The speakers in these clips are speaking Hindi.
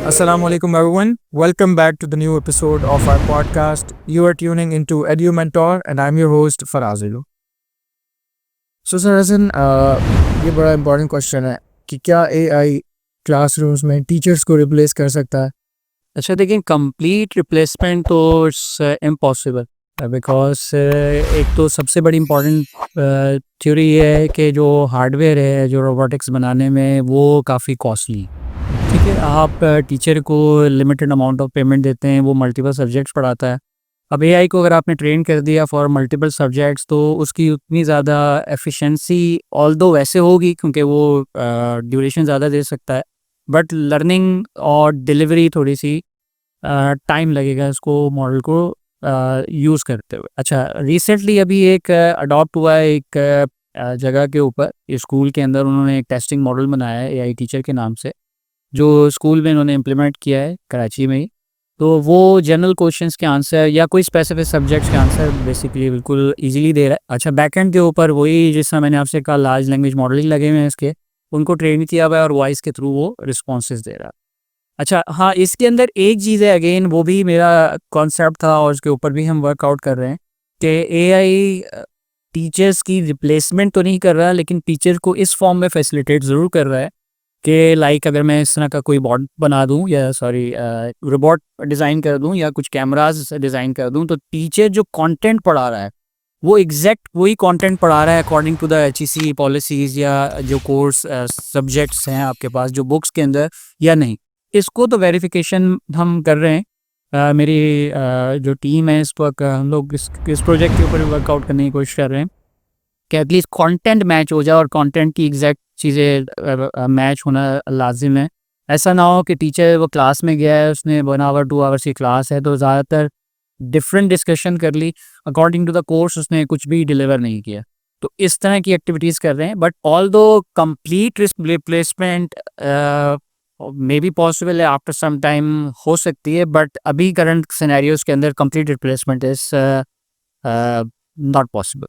Assalamu alaikum everyone. Welcome back to the new episode of our podcast. You are tuning into Edu Mentor and I'm your host Faraz Ilu. So sir, ये बड़ा important question है कि क्या AI क्लासरूम्स में टीचर्स को रिप्लेस कर सकता है? अच्छा देखिए, कंप्लीट रिप्लेसमेंट तो इट्स इम्पॉसिबल बिकॉज एक तो सबसे बड़ी इम्पॉर्टेंट थ्योरी ये है कि जो हार्डवेयर है जो रोबोटिक्स बनाने में वो काफ़ी कॉस्टली। ठीक है, आप टीचर को लिमिटेड अमाउंट ऑफ पेमेंट देते हैं, वो मल्टीपल सब्जेक्ट्स पढ़ाता है। अब एआई को अगर आपने ट्रेन कर दिया फॉर मल्टीपल सब्जेक्ट्स तो उसकी उतनी ज़्यादा एफिशिएंसी ऑल्दो वैसे होगी क्योंकि वो ड्यूरेशन ज़्यादा दे सकता है, बट लर्निंग और डिलीवरी थोड़ी सी टाइम लगेगा इसको मॉडल को यूज़ करते हुए। अच्छा, रिसेंटली अभी एक अडॉप्ट हुआ है एक जगह के ऊपर, स्कूल के अंदर उन्होंने एक टेस्टिंग मॉडल बनाया है एआई टीचर के नाम से, जो स्कूल में इन्होंने इम्प्लीमेंट किया है कराची में ही। तो वो जनरल क्वेश्चंस के आंसर या कोई स्पेसिफिक सब्जेक्ट्स के आंसर बेसिकली बिल्कुल इजीली दे रहा है। अच्छा, बैकएंड के ऊपर वही जिसमें मैंने आपसे कहा लार्ज लैंग्वेज मॉडल ही लगे हुए हैं इसके, उनको ट्रेन किया हुआ है और वॉइस के थ्रू वो रिस्पॉन्सेज दे रहा है। अच्छा हाँ, इसके अंदर एक चीज़ है, अगेन वो भी मेरा कॉन्सेप्ट था और उसके ऊपर भी हम वर्कआउट कर रहे हैं कि एआई टीचर्स की रिप्लेसमेंट तो नहीं कर रहा, लेकिन टीचर को इस फॉर्म में फैसिलिटेट ज़रूर कर रहा है कि लाइक अगर मैं इस तरह का कोई बॉट बना दूं या रोबोट डिज़ाइन कर दूं या कुछ कैमराज डिज़ाइन कर दूं, तो टीचर जो कंटेंट पढ़ा रहा है वो एग्जैक्ट वही कंटेंट पढ़ा रहा है according to the HEC policies या जो कोर्स सब्जेक्ट्स हैं आपके पास जो बुक्स के अंदर, या नहीं। इसको तो वेरिफिकेशन हम कर रहे हैं। मेरी जो टीम है इस वक्त हम लोग इस प्रोजेक्ट के ऊपर वर्कआउट करने की कोशिश कर रहे हैं कि एटलीस्ट कंटेंट मैच हो जाए और कंटेंट की एग्जैक्ट चीज़ें मैच होना लाजिम है। ऐसा ना हो कि टीचर वो क्लास में गया है, उसने 1 आवर 2 आवर्स की क्लास है तो ज़्यादातर डिफरेंट डिस्कशन कर ली, अकॉर्डिंग टू द कोर्स उसने कुछ भी डिलीवर नहीं किया। तो इस तरह की एक्टिविटीज़ कर रहे हैं, बट ऑल दो complete replacement may be possible है, आफ्टर सम टाइम हो सकती है, बट अभी करंट सिनेरियोज के अंदर complete replacement is not possible.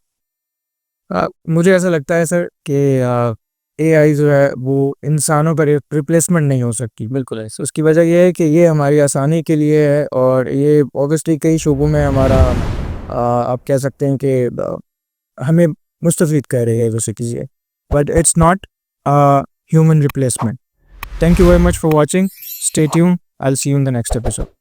मुझे ऐसा लगता है सर कि AI जो है वो इंसानों पर रिप्लेसमेंट नहीं हो सकती। बिल्कुल है। उसकी वजह ये है कि ये हमारी आसानी के लिए है और ये ऑब्वियसली कई शोबों में हमारा आप कह सकते हैं कि हमें मुस्तफ़ीद कर रही है वैसे कीजिए, but it's not human replacement. Thank you very much for watching. Stay tuned. I'll see you in the next episode.